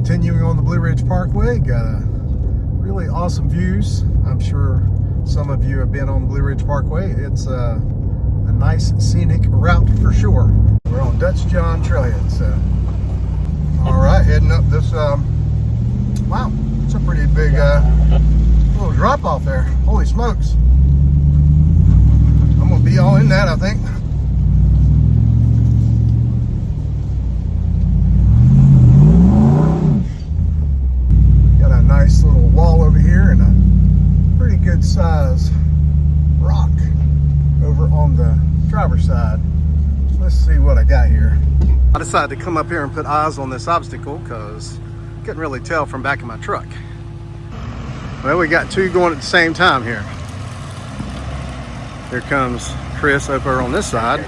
Continuing on the Blue Ridge Parkway, got really awesome views. I'm sure some of you have been on Blue Ridge Parkway. It's a nice scenic route for sure. We're on Dutch John Trailhead, so all right, heading up this wow, it's a pretty big little drop off there. Holy smokes, I'm gonna be all in that, I think. Nice little wall over here and a pretty good size rock over on the driver's side. Let's see what I got here. I decided to come up here and put eyes on this obstacle because I couldn't really tell from back of my truck. Well, we got two going at the same time here. Here comes Chris over on this side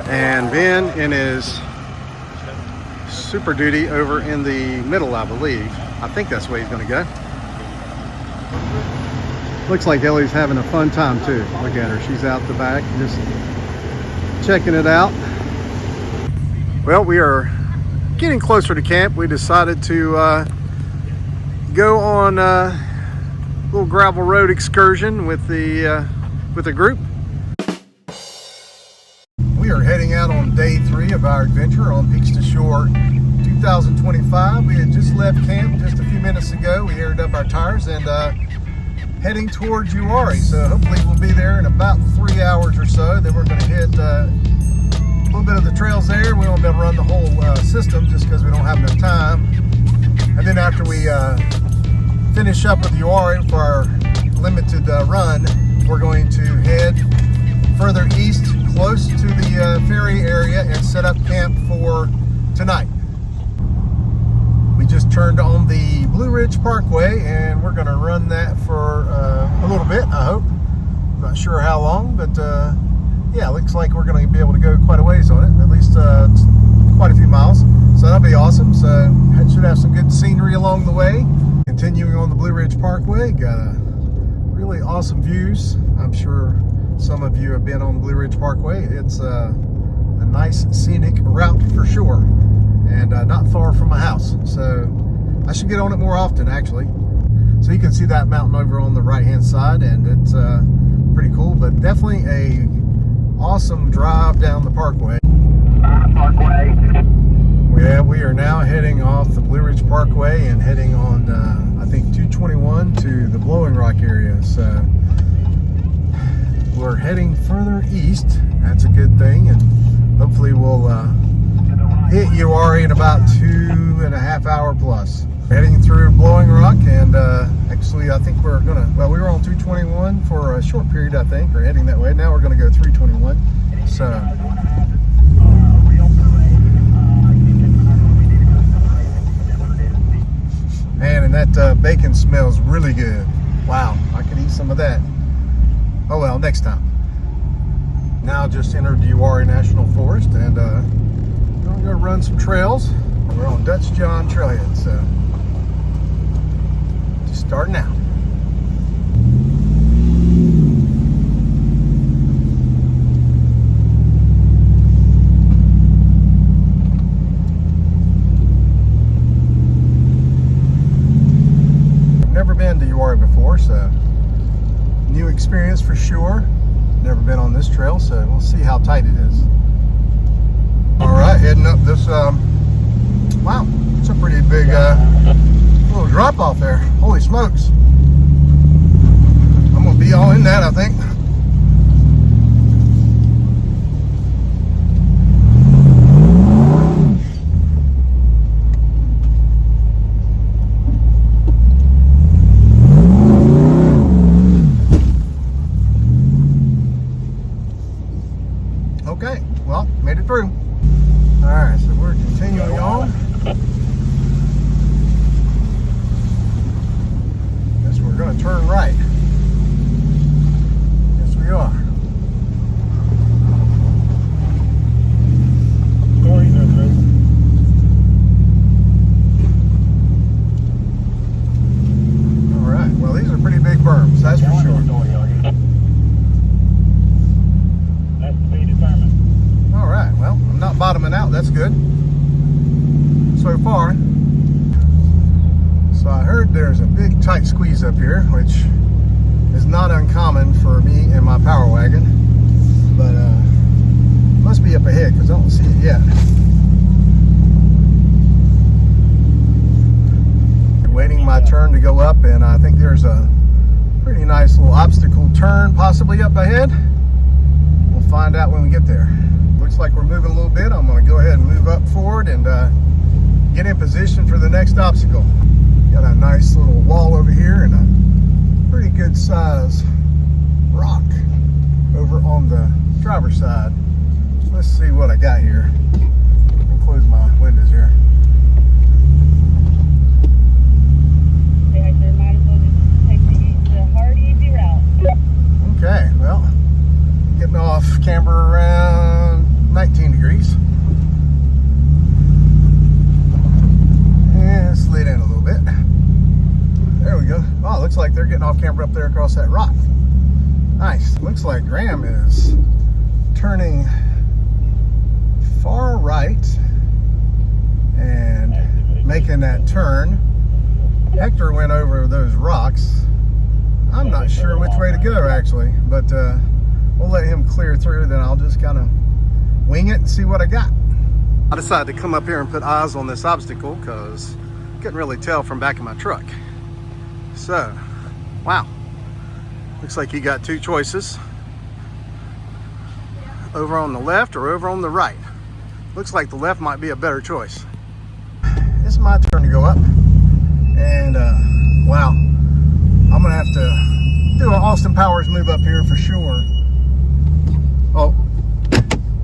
and Ben in his Super Duty over in the middle, I believe. I think that's where he's going to go. Looks like Ellie's having a fun time too. Look at her, she's out the back just checking it out. Well, we are getting closer to camp. We decided to go on a little gravel road excursion with the group. We are heading out on day 3 of our adventure on Peaks to Shore 2025. We had just left camp just a few minutes ago. We aired up our tires and heading towards Uhwarrie. So hopefully we'll be there in about 3 hours or so. Then we're going to hit a little bit of the trails there. We won't be able to run the whole system just because we don't have enough time. And then after we finish up with Uhwarrie for our limited run, we're going to head further east close to the ferry area and set up camp for tonight. We just turned on the Blue Ridge Parkway and we're going to run that for a little bit, I hope. I'm not sure how long, but yeah, looks like we're going to be able to go quite a ways on it, at least quite a few miles. So that'll be awesome. So I should have some good scenery along the way. Continuing on the Blue Ridge Parkway, got really awesome views. I'm sure some of you have been on Blue Ridge Parkway. It's a nice scenic route for sure, and not far from my house. So I should get on it more often, actually. So you can see that mountain over on the right hand side, and it's pretty cool, but definitely a awesome drive down the parkway. Yeah, we are now heading off the Blue Ridge Parkway and heading on I think 221 to the Blowing Rock area. So we're heading further east. That's a good thing, and hopefully we'll hit Uhwarrie in about 2.5 hours plus. Heading through Blowing Rock, and actually I think we're gonna, well, we were on 221 for a short period, I think, or heading that way. Now we're gonna go 321. So man, and that bacon smells really good. Wow, I could eat some of that. Oh well, next time. Now just entered the Uhwarrie National Forest, and we're gonna run some trails. We're on Dutch John Trailhead, so just starting out. I've never been to Uhwarrie before, so new experience for sure. Never been on this trail, so we'll see how tight it is. All right, heading up this, wow, it's a pretty big little drop off there. Holy smokes. I'm gonna be all in that, I think. Okay, well, made it through. All right, so we're continuing on. Guess we're gonna turn right. Yes, we are. All right, well, these are pretty big berms, that's for sure. All right, well, I'm not bottoming out, that's good so far. So I heard there's a big tight squeeze up here, which is not uncommon for me and my Power Wagon, but must be up ahead because I don't see it yet. Waiting my turn to go up, and I think there's a pretty nice little obstacle turn possibly up ahead. We'll find out when we get there. Looks like we're moving a little bit. I'm going to go ahead and move up forward and get in position for the next obstacle. Got a nice little wall over here and a pretty good size rock over on the driver's side. Let's see what I got here. I'll close my windows here. Okay, well, getting off camber around 19 degrees. And slid in a little bit. There we go. Oh, looks like they're getting off camber up there across that rock. Nice. Looks like Graham is turning far right and making that turn. Hector went over those rocks. I'm not sure which way to go actually, but we'll let him clear through, then I'll just kind of wing it and see what I got. I decided to come up here and put eyes on this obstacle because I couldn't really tell from back of my truck. So, wow. Looks like you got two choices. Over on the left or over on the right. Looks like the left might be a better choice. It's my turn to go up. And wow. I'm gonna have to do an Austin Powers move up here for sure. Oh,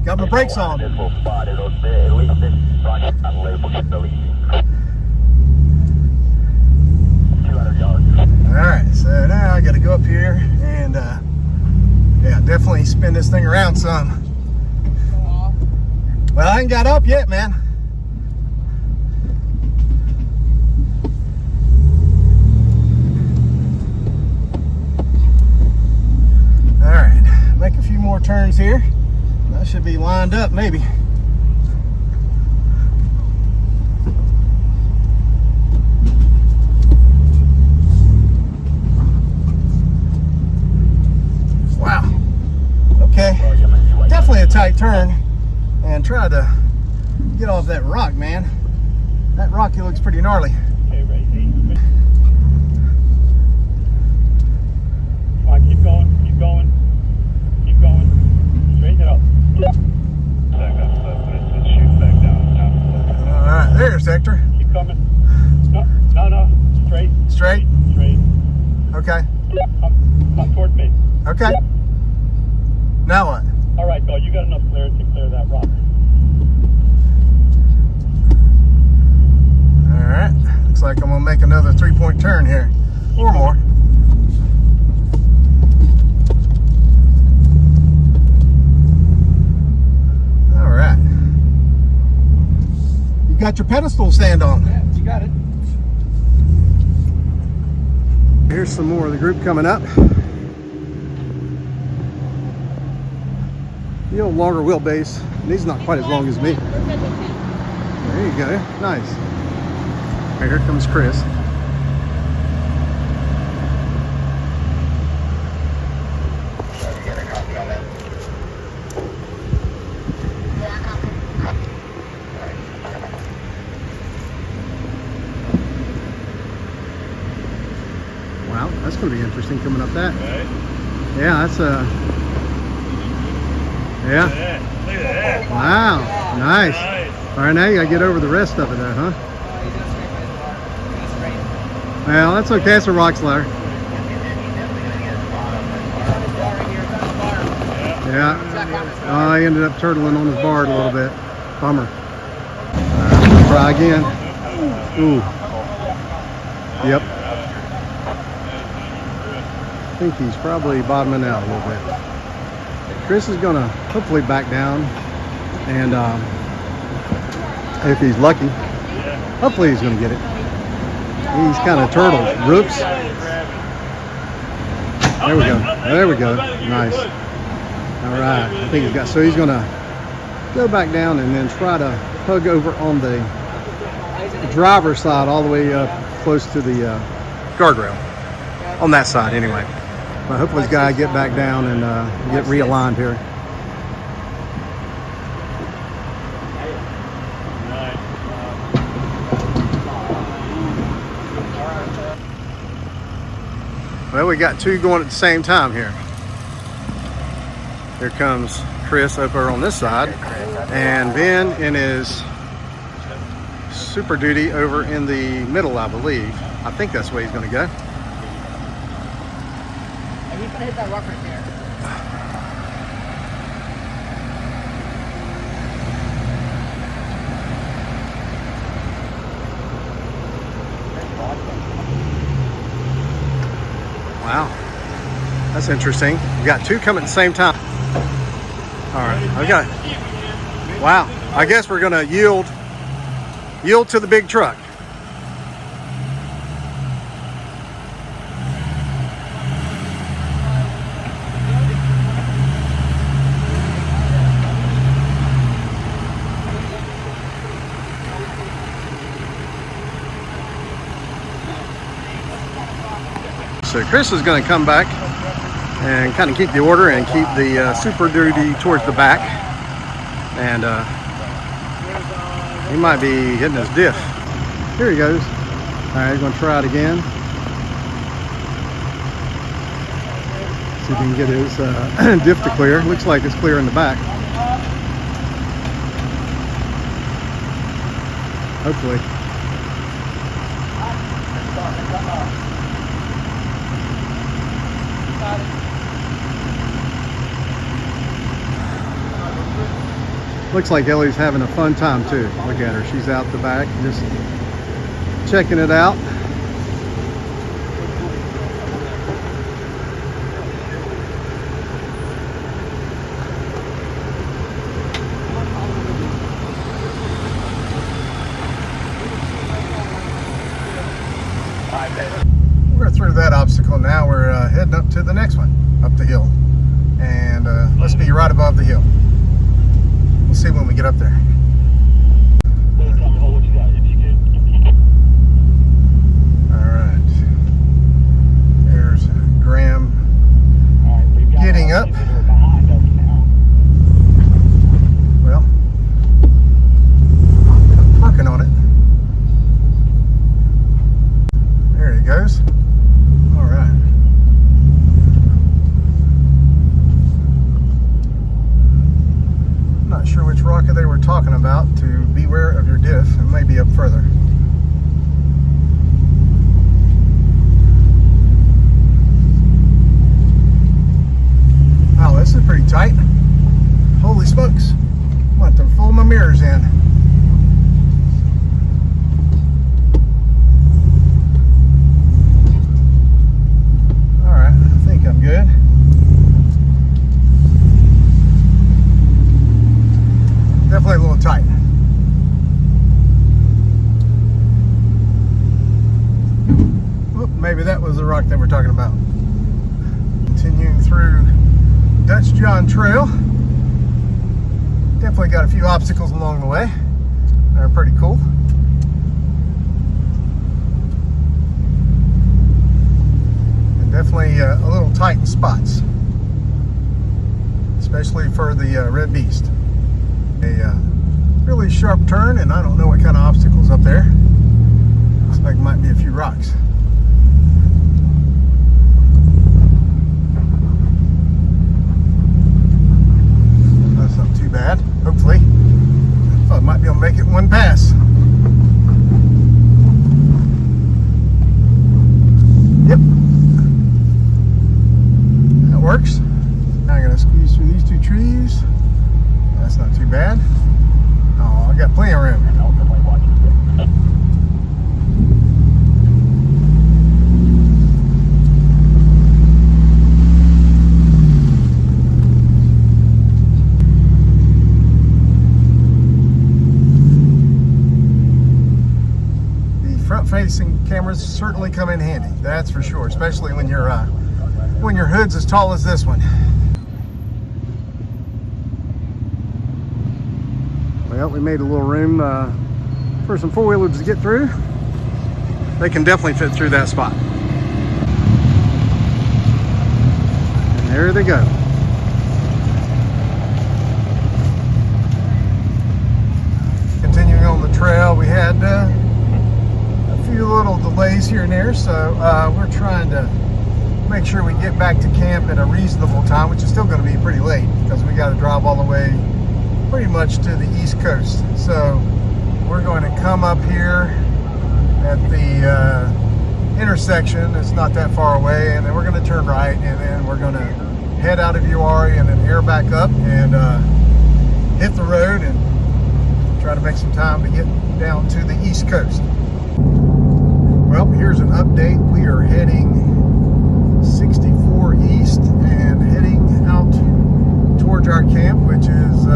got my brakes on. Alright, so now I gotta go up here and yeah, definitely spin this thing around some. Well, I ain't got up yet, man. Make a few more turns here. That should be lined up maybe. Wow. Okay. Definitely a tight turn. And try to get off that rock, man. That rocky looks pretty gnarly. Okay, Racy. Come on, keep going, keep going. Going. Straighten it up. Let's shoot back down. Alright, there's Hector. Keep coming. No. Straight. Straight? Straight. Okay. Come toward me. Okay. Now what? Alright, go. You got enough clearance to clear that rock. Alright. Looks like I'm going to make another 3-point turn here. Or more. Got your pedestal stand on. Yeah, you got it. Here's some more of the group coming up. The old longer wheelbase. And he's not quite as long as me. There you go. Nice. Right, here comes Chris. Wow, that's going to be interesting coming up that. Right. Yeah, that's a... Yeah. Look at that. Wow, nice. All right, now you got to get over the rest of it though, huh? Well, that's okay. It's a rock slider. Yeah. I ended up turtling on his bar a little bit. Bummer. Try again. Ooh. Yep. I think he's probably bottoming out a little bit. Chris is gonna hopefully back down, and if he's lucky, hopefully he's gonna get it. He's kind of turtled. Whoops. There we go. There we go. Nice. All right. I think he's got. So he's gonna go back down and then try to hug over on the driver's side all the way up close to the guardrail on that side anyway. But hopefully this guy get back down and get realigned here. Well, we got two going at the same time here. Here comes Chris over on this side, and Ben in his Super Duty over in the middle, I believe. I think that's where he's going to go. He's going to hit that rock right there. Wow, that's interesting. We got two coming at the same time. All right, I got. Wow, I guess we're gonna yield to the big truck. So Chris is going to come back and kind of keep the order and keep the Super Duty towards the back. And he might be hitting his diff. Here he goes. All right, he's going to try it again. See if he can get his diff to clear. Looks like it's clear in the back. Hopefully. Looks like Ellie's having a fun time too. Look at her, she's out the back just checking it out. We're through that obstacle now. We're heading up to the next one, up the hill. And let's be right above the hill. We'll see when we get up there. Alright. There's Graham getting up. Well, working on it. There he goes. Alright. Not sure which rocket they were talking about to beware of your diff. It may be up further. Wow, this is pretty tight. Holy smokes. I'm going to have to fold my mirrors in. Alright, I think I'm good. Definitely a little tight. Whoop, maybe that was the rock that we're talking about. Continuing through Dutch John Trail. Definitely got a few obstacles along the way. They're pretty cool. And definitely a little tight in spots. Especially for the Red Beast. A really sharp turn, and I don't know what kind of obstacles up there. Looks like it might be a few rocks. That's not too bad, hopefully. I thought I might be able to make it one pass. Yep. That works. Now I'm going to squeeze through these two trees. That's not too bad. Oh, I got plenty of room. The front-facing cameras certainly come in handy. That's for sure, especially when your hood's as tall as this one. Well, we made a little room for some four-wheelers to get through. they can definitely fit through that spot. And there they go. Continuing on the trail, we had a few little delays here and there, so we're trying to make sure we get back to camp at a reasonable time, which is still going to be pretty late because we got to drive all the way pretty much to the east coast. So we're going to come up here at the intersection. It's not that far away, and then we're going to turn right, and then we're going to head out of Uhwarrie and then air back up and hit the road and try to make some time to get down to the east coast. Well, here's an update. We are heading 64 east and heading out towards our camp, which is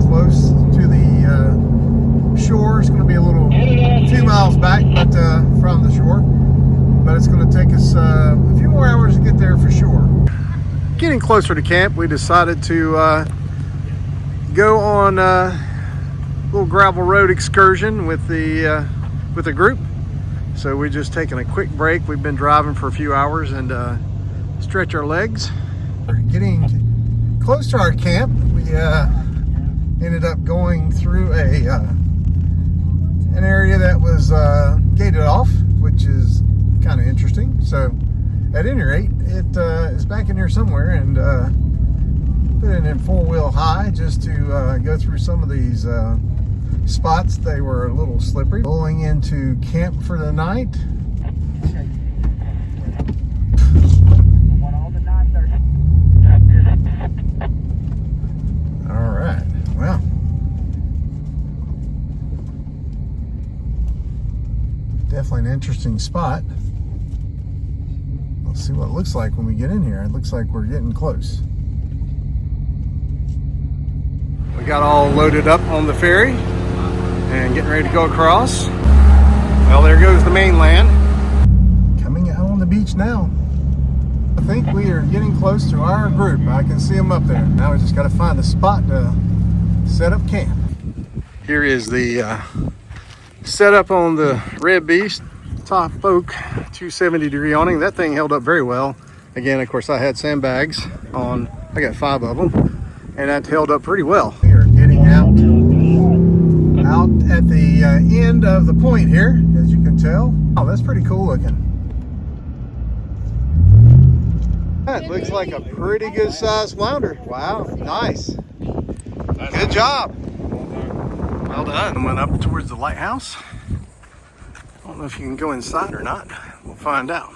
close to the shore. It's going to be a few miles back, but from the shore. But it's going to take us a few more hours to get there for sure. Getting closer to camp, we decided to go on a little gravel road excursion with the group. So we're just taking a quick break. We've been driving for a few hours and stretch our legs. We're getting close to our camp. We ended up going through an area that was gated off, which is kind of interesting. So at any rate, it is back in here somewhere, and put it in four-wheel high just to go through some of these spots. They were a little slippery. Rolling into camp for the night. All right, well, definitely an interesting spot. Let's see what it looks like when we get in here. It looks like we're getting close. We got all loaded up on the ferry and getting ready to go across. Well, there goes the mainland. Coming out on the beach now. I think we are getting close to our group. I can see them up there. Now we just got to find the spot to set up camp. Here is the setup on the Red Beast top oak 270-degree awning. That thing held up very well. Again, of course, I had sandbags on. I got 5 of them, and that held up pretty well. We are getting out at the end of the point here, as you can tell. Oh, that's pretty cool looking. That looks like a pretty good sized flounder. Wow, nice. Good job. Well done. I went up towards the lighthouse. I don't know if you can go inside or not. We'll find out.